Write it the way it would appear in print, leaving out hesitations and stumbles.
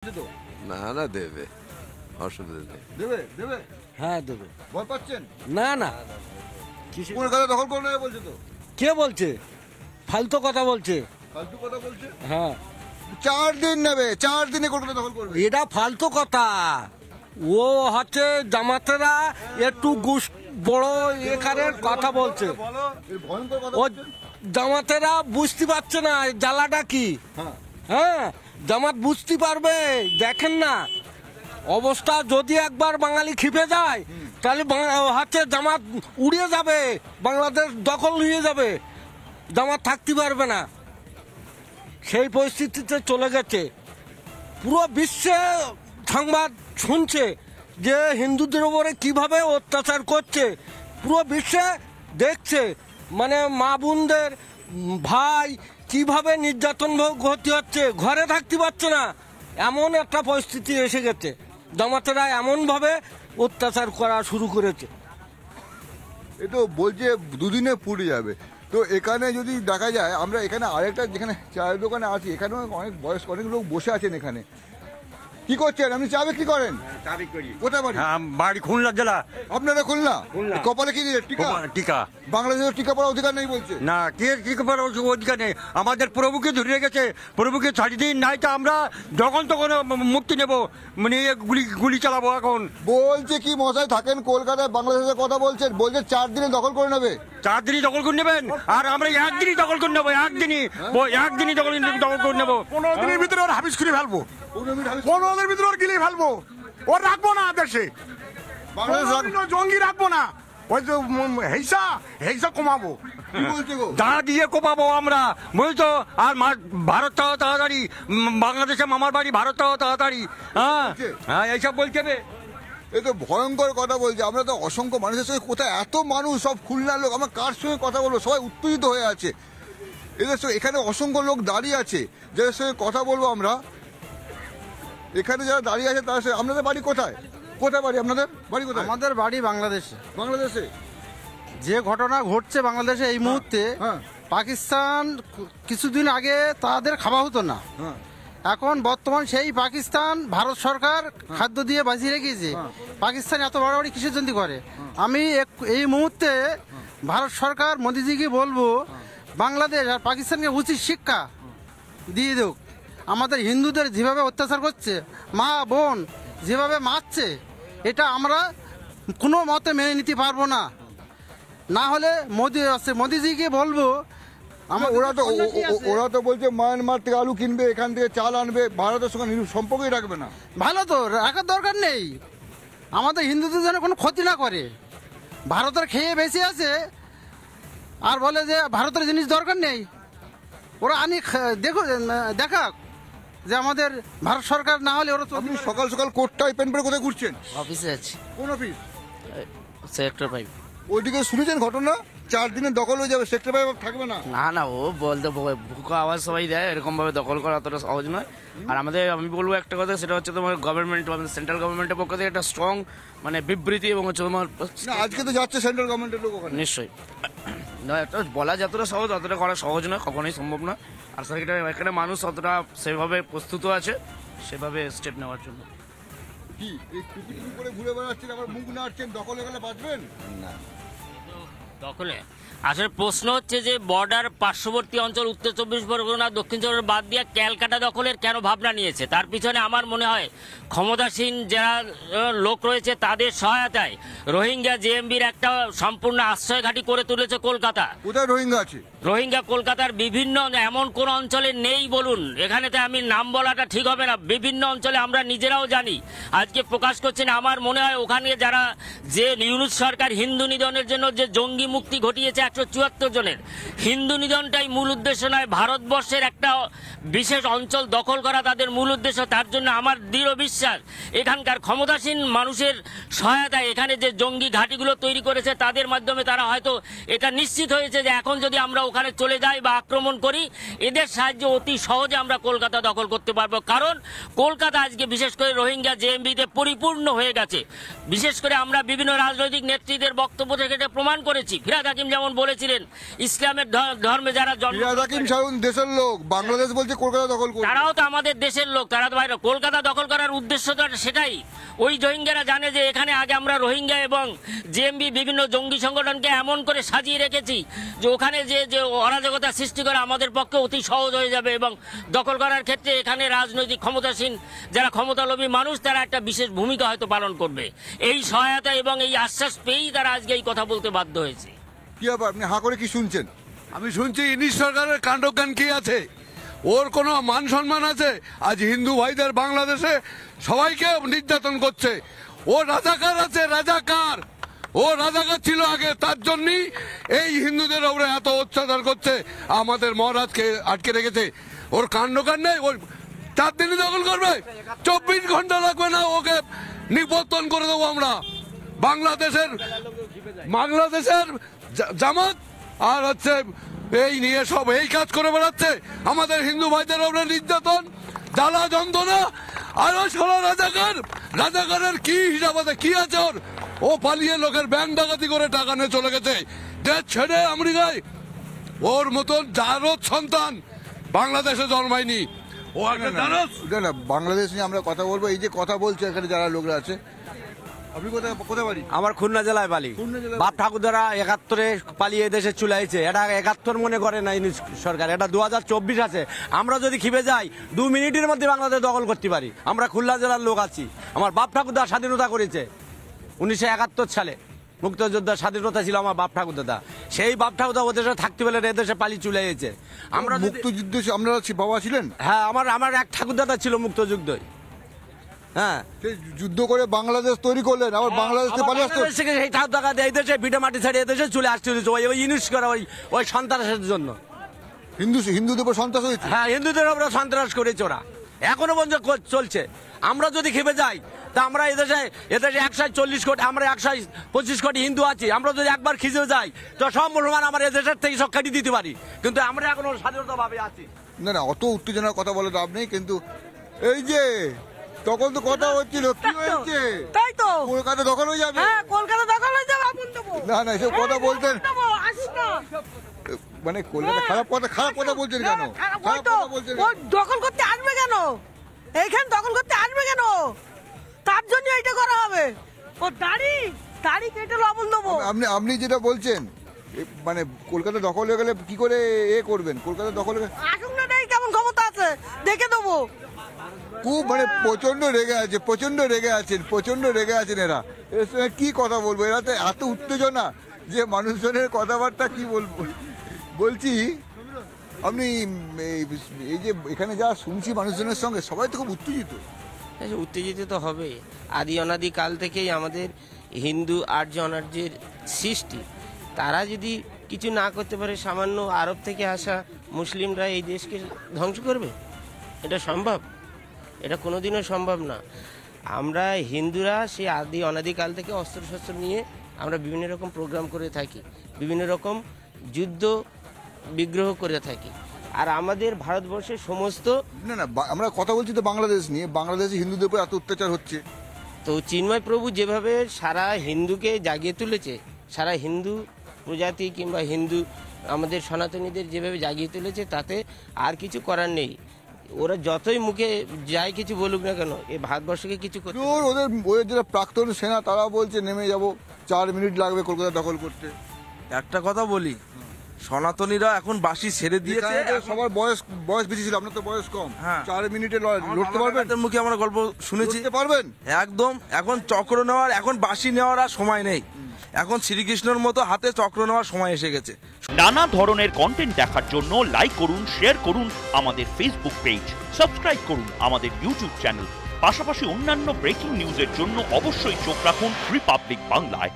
তো না না দেবে, অসুবিধা নেই। দেবে দেবে হ্যাঁ দেবে। ভয় পাচ্ছেন? না না, কলকাতা দখল করে নেবে বলছে তো। কে বলছে? ফালতু কথা বলছে। ফালতু কথা বলছে। হ্যাঁ 4 দিন নেবে, 4 দিনে কলকাতা দখল করবে। এটা ফালতু কথা। ও হচ্ছে জামাতেরা একটু বড় এখানের কথা বলছে। বলো, এই ভয়ঙ্কর কথা ও বলছেন। জামাতেরা বুঝতে পারছে না জ্বালাটা কি। হ্যাঁ হ্যাঁ জামাত বুঝতে পারবে। দেখেন না অবস্থা, যদি একবার বাঙালি ক্ষিপে যায় তাহলে হচ্ছে জামাত উড়িয়ে যাবে, বাংলাদেশ দখল নিয়ে যাবে, জামাত থাকতে পারবে না। সেই পরিস্থিতিতে চলে গেছে। পুরো বিশ্বে সংবাদ শুনছে যে হিন্দুদের উপরে কিভাবে অত্যাচার করছে, পুরো বিশ্বে দেখছে। মানে মা বোনদের ভাই কিভাবে নির্যাতন ঘটতে হচ্ছে, ঘরে থাকতে পারছে না, এমন একটা পরিস্থিতি এসে গেছে। জামাতেরা এমনভাবে অত্যাচার করা শুরু করেছে। এ তো বলছে দুদিনে পুড়ে যাবে। তো এখানে যদি দেখা যায়, আমরা এখানে আরেকটা যেখানে চায়ের দোকানে আছি, এখানেও অনেক বয়স্ক অনেক লোক বসে আছেন। এখানে কি করছেন আপনি? চা বিক্রি করেন? কোথায় বাড়ি? বাড়ি খুলনা জেলা। আপনারা খুলনা? খুলনা। কপালে কি দিয়ে টিকা? টিকা বাংলাদেশের টিকা পড়ার অধিকার নেই বলছে। না, কে টিকা পড়ার অধিকার নেই। আমাদের প্রভুকে ধরে রেখেছে, প্রভুকে ছাড়িয়ে দিন, নাই তো আমরা যখন তখন মুক্তি নেব, মানে গুলি চালাবো। এখন বলছে কি মশাই থাকেন কলকাতায়, বাংলাদেশের কথা বলছেন, বলছে 4 দিনে দখল করে নেবে। 4 দিনই দখল করে নেবেন, আর আমরা একদিনই দখল করে নেবো। একদিনই দখল করে নেবো। 15 দিনের ভিতরে ওর হাবিস করে ফেলবো। 15 দিনের ভিতরে ওর গিলে ফেলবো। ওর রাখবো না দেশে, জঙ্গি রাখবো না। ওই তো হেইসা কমাবো, দাঁড়া দিয়ে কোপাবো আমরা, বুঝছো? আর ভারতটাও তাড়াতাড়ি, বাংলাদেশে মামার বাড়ি, ভারতটাও তাড়াতাড়ি। হ্যাঁ হ্যাঁ এইসব বলছে। এই তো ভয়ঙ্কর কথা বলছে। আমরা তো অসংখ্য মানুষের সঙ্গে, কোথায় এত মানুষ, সব খুলনার লোক, আমরা কার সঙ্গে কথা বলবো, সবাই উত্তেজিত হয়ে আছে। এদের সঙ্গে এখানে অসংখ্য লোক দাঁড়িয়ে আছে, যাদের সঙ্গে কথা বলবো আমরা। এখানে যারা দাঁড়িয়ে আছে তার সঙ্গে। আপনাদের বাড়ি কোথায়? কোথায় বাড়ি আপনাদের? বাড়ি কোথায়? আমাদের বাড়ি বাংলাদেশে। বাংলাদেশে? যে ঘটনা ঘটছে বাংলাদেশে এই মুহূর্তে, হ্যাঁ পাকিস্তান কিছুদিন আগে তাদের খাওয়া হতো না, হ্যাঁ এখন বর্তমান সেই পাকিস্তান ভারত সরকার খাদ্য দিয়ে বাঁচিয়ে রেখেছে। পাকিস্তান এত বাড়াবাড়ি কিসের জন্য করে? আমি এই মুহূর্তে ভারত সরকার মোদিজিকে বলবো, বাংলাদেশ আর পাকিস্তানকে উচিত শিক্ষা দিয়ে দেব। আমাদের হিন্দুদের যেভাবে অত্যাচার করছে, মা বোন যেভাবে মারছে, এটা আমরা কোনো মতে মেনে নিতে পারবো না। না হলে মোদিজিকে বলবো, ওরা তো বলছে মায়ানমার থেকে আলু কিনবে, এখান থেকে চাল আনবে, ভারতের সঙ্গে সম্পর্কই রাখবে না। ভালো তো রাখার দরকার নেই, আমাদের হিন্দুদের যেন কোনো ক্ষতি না করে। ভারতের খেয়ে বেঁচে আছে আর বলে যে ভারতের জিনিস দরকার নেই। ওরা দেখাক যে আমাদের ভারত সরকার না হলে ওরা। আপনি সকাল সকাল কোট টাই প্যান্ট পরে কোথায় ঘুরছেন? অফিসে আছি, কোন অফিস? সেক্টর 5। ওইদিকে শুনেছেন ঘটনা, 4 দিনে দখল হয়ে যাবে, সেক্টর 5 থাকবে না। না না, ও বলতে ভুকো আওয়াজ সবাই দেয়, এরকম ভাবে দখল করা অতটা সহজ নয়। আর আমি বলবো একটা কথা, সেটা হচ্ছে তোমার গভর্নমেন্ট, আমাদের সেন্ট্রাল গভর্নমেন্টের পক্ষ থেকে একটা স্ট্রং মানে বিবৃতি, এবং হচ্ছে তোমার আজকে তো যাচ্ছে সেন্ট্রাল গভর্নমেন্টের লোক ওখানে। নিশ্চয়ই না, একটা বলা যতটা সহজ অতটা করা সহজ নয়, কখনোই সম্ভব না। আর সেটা এখানে মানুষ অতটা সেভাবে প্রস্তুত আছে সেভাবে স্টেপ নেওয়ার জন্য। কি এই টুপি টুপি করে ঘুরে বেড়াচ্ছেন, আবার মুখ নাড়ছেন, দখল হয়ে গেলে বাঁচবেন না? দখলে আসলে প্রশ্ন হচ্ছে যে বর্ডার পার্শ্ববর্তী অঞ্চল উত্তর 24 পরগনা, দক্ষিণ চব্বিশ পরগনা বাদ দিয়ে ক্যালকাটা দখলের কেন ভাবনা নিয়েছে? তার পিছনে আমার মনে হয় ক্ষমতাসীন যারা লোক রয়েছে তাদের সহায়তায় রোহিঙ্গা জেএমবির একটা সম্পূর্ণ আশ্রয় ঘাঁটি করে তুলেছে কলকাতা। কোথায় রোহিঙ্গা আছে? রোহিঙ্গা কলকাতার বিভিন্ন, এমন কোন অঞ্চলে নেই বলুন, এখানেতে আমি নাম বলাটা ঠিক হবে না, বিভিন্ন অঞ্চলে আমরা নিজেরাও জানি। আজকে প্রকাশ করছেন, আমার মনে হয় ওখানে যারা যে ইউনূস সরকার হিন্দু নিধনের জন্য যে জঙ্গি মুক্তি ঘটিয়েছে 174 জনের, হিন্দু নিধনটাই মূল উদ্দেশ্য নয়, ভারতবর্ষের একটা বিশেষ অঞ্চল দখল করা তাদের মূল উদ্দেশ্য। তার জন্য আমার দৃঢ় বিশ্বাস এখানকার ক্ষমতাসীন মানুষের সহায়তায় এখানে যে জঙ্গি ঘাঁটিগুলো তৈরি করেছে তাদের মাধ্যমে তারা হয়তো এটা নিশ্চিত হয়েছে যে এখন যদি আমরা ওখানে চলে যাই বা আক্রমণ করি, এদের সাহায্যে অতি সহজে আমরা কলকাতা দখল করতে পারবো। কারণ কলকাতা আজকে বিশেষ করে রোহিঙ্গা জেএমবিতে পরিপূর্ণ হয়ে গেছে। বিশেষ করে আমরা বিভিন্ন রাজনৈতিক নেতৃত্বের বক্তব্য থেকে এটা প্রমাণ করেছি। ফিরহাদ হাকিম যেমন বলেছিলেন ইসলামের ধর্মে যারা ফিরহাদ হাকিম সাউন দেশের লোক, বাংলাদেশ বলছে কলকাতা দখল করবে। তারাও তো আমাদের দেশের লোক, তারা তো বাইরে। কলকাতা দখল করার উদ্দেশ্য তো সেটাই। ওই রোহিঙ্গারা জানে যে এখানে আগে আমরা রোহিঙ্গা এবং জেএমবি বিভিন্ন জঙ্গি সংগঠনকে এমন করে সাজিয়ে রেখেছি যে ওখানে যে অরাজকতা সৃষ্টি করা আমাদের পক্ষে অতি সহজ হয়ে যাবে, এবং দখল করার ক্ষেত্রে এখানে রাজনৈতিক ক্ষমতাসীন যারা ক্ষমতালোভী মানুষ তারা একটা বিশেষ ভূমিকা হয়তো পালন করবে। এই সহায়তা এবং এই আশ্বাস পেয়েই তারা আজকে এই কথা বলতে বাধ্য হয়েছে। কি ব্যাপার, আপনি হাঁ করে কি শুনছেন? আমি শুনছি ইনিশ সরকারের কাণ্ডজ্ঞান কি আছে, ওর কোনো মান সম্মান আছে? আজ হিন্দু ভাইদের বাংলাদেশে সবাইকে নির্যাতন করছে। ও রাজাকার আছে, রাজাকার। ও রাজাকার ছিল আগে, তার জন্যই এই হিন্দুদের ওপরে এত অত্যাচার করছে, আমাদের মহারাজকে আটকে রেখেছে। ওর কাণ্ডজ্ঞান নেই। ওর 4 দিনই দখল করবে, 24 ঘন্টা লাগবে না, ওকে নিবর্তন করে দেবো আমরা। বাংলাদেশের জামাত আর হচ্ছে এই নিয়ে সব এই কাজ করে বেড়াচ্ছে, আমাদের হিন্দু ভাইদের উপরে নির্যাতন, জ্বালা যন্ত্রণা। আর ওই ষোলো রাজাকারের কি হিসাব আছে, কি আছে ওর? ও পালিয়ে লোকের ব্যাংক ডাকাতি করে টাকা নিয়ে চলে গেছে দেশ ছেড়ে আমেরিকায়। ওর মতন জারদ সন্তান বাংলাদেশে জন্মায়নি। ও না, বাংলাদেশ নিয়ে আমরা কথা বলবো। এই যে কথা বলছে এখানে যারা লোকরা আছে, আপনি কোথায় বাড়ি? আমার খুলনা জেলায় বালি। বাপ ঠাকুরদারা 71-এ পালিয়ে দেশে চলে আসছে। এটা 71 মনে করে না ইউনিশ সরকার, এটা 2024 আছে। আমরা যদি খিপে যাই 2 মিনিটের মধ্যে বাংলাদেশ দখল করতে পারি। আমরা খুলনা জেলার লোক আছি। আমার বাপ ঠাকুরদা স্বাধীনতা করেছে 1971 সালে, মুক্তিযোদ্ধার স্বাধীনতা ছিল আমার বাপ ঠাকুরদাদা। সেই বাপ ঠাকুরদা ও দেশে থাকতে পেলে এদেশে পালিয়ে চলে গেছে। আমরা মুক্তিযুদ্ধ আমরা বাবা ছিলেন? হ্যাঁ, আমার এক ঠাকুরদাদা ছিল মুক্তিযুদ্ধ। হ্যাঁ, যুদ্ধ করে বাংলাদেশ তৈরি করলেন, আবার বাংলাদেশ পালিয়ে আসতো। সেই ঠাকুরদাদা এই দেশে ভিটে মাটি ছেড়ে এদেশে চলে আসতে ওই ইউনিশ করা ওই সন্ত্রাসের জন্য। হিন্দুদের উপর সন্ত্রাস হয়েছে। হ্যাঁ, হিন্দুদের উপর সন্ত্রাস করেছে ওরা, এখনো পর্যন্ত চলছে। আমরা যদি খেপে যাই তা আমরা এদেশে 140 কোটি, আমরা 125 কোটি হিন্দু আছি। আমরা যদি একবার খিজে যাই তো সব মুসলমান আমার এদেশের থেকে সব কাটিয়ে দিতে পারি, কিন্তু আমরা এখনো স্বাধীনতা ভাবে আছি। না, অত উত্তেজনার কথা বলে লাভ নেই। কিন্তু এই যে তখন তো কথা হচ্ছিল, কি হয়েছে? তাই তো কলকাতা দখল হয়ে যাবে। হ্যাঁ, কলকাতা দখল হয়ে যাবে। আগুন দেবো। না, এসব কথা বলতেন আসুন না। মানে কলকাতা খারাপ কথা বলছেন কেন? খারাপ কথা বলছেন ও দখল করতে আসবে কেন? এইখানে দখল করতে আসবে কেন? তার জন্য এটা করা হবে। ও দাড়ি কেটে লবণ দেবো। আপনি যেটা বলছেন, মানে কলকাতা দখল হয়ে গেলে কি করে করবেন? কলকাতা দখল হয়ে আসুন না, কেমন ক্ষমতা আছে দেখে দেবো। খুব মানে প্রচন্ড রেগে আছেন এরা। এর সঙ্গে কি কথা বলবো? এরা তো এত উত্তেজনা যে মানুষজনের কথাবার্তা কি বলবো। বলছি আপনি এই যে এখানে যা শুনছি মানুষজনের সঙ্গে, সবাই তো খুব উত্তেজিত। উত্তেজিত তো হবে। আদি অনাদি কাল থেকেই আমাদের হিন্দু আর্য অনার্যের সৃষ্টি। তারা যদি কিছু না করতে পারে, সামান্য আরব থেকে আসা মুসলিমরা এই দেশকে ধ্বংস করবে? এটা সম্ভব? এটা কোনোদিনও সম্ভব না। আমরা হিন্দুরা সেই আদি অনাদিকাল থেকে অস্ত্রশস্ত্র নিয়ে আমরা বিভিন্ন রকম প্রোগ্রাম করে থাকি, বিভিন্ন রকম যুদ্ধ বিগ্রহ করে থাকি। আর আমাদের ভারতবর্ষের সমস্ত না, আমরা কথা বলছি তো বাংলাদেশ নিয়ে। বাংলাদেশে হিন্দুদের উপর এত অত্যাচার হচ্ছে, তো চিন্ময় প্রভু যেভাবে সারা হিন্দুকে জাগিয়ে তুলেছে, সারা হিন্দু প্রজাতি কিংবা হিন্দু আমাদের সনাতনীদের যেভাবে জাগিয়ে তুলেছে, তাতে আর কিছু করার নেই। ওরা যতই মুখে যাই কিছু বলুক না কেন, এই ভারতবর্ষকে কিছু করতে ওদের যারা প্রাক্তন সেনা তারা বলছে নেমে যাব, 4 মিনিট লাগবে কলকাতা দখল করতে। একটা কথা বলি, সনাতনীরা এখন বাসি ছেড়ে দিয়েছে। সবার বয়স বেশি ছিল, আপনার তো বয়স কম। 4 মিনিটে লড়তে পারবেন? মুখে আমরা গল্প শুনেছি, পারবেন একদম। এখন চক্র নেওয়ার, এখন বাসি নেওয়ার আর সময় নেই। এখন শ্রীকৃষ্ণের মতো হাতে চক্র নেওয়ার সময় এসে গেছে। নানা ধরনের কন্টেন্ট দেখার জন্য লাইক করুন, শেয়ার করুন আমাদের ফেসবুক পেজ, সাবস্ক্রাইব করুন আমাদের ইউটিউব চ্যানেল। পাশাপাশি অন্যান্য ব্রেকিং নিউজের জন্য অবশ্যই চোখ রাখুন রিপাবলিক বাংলায়।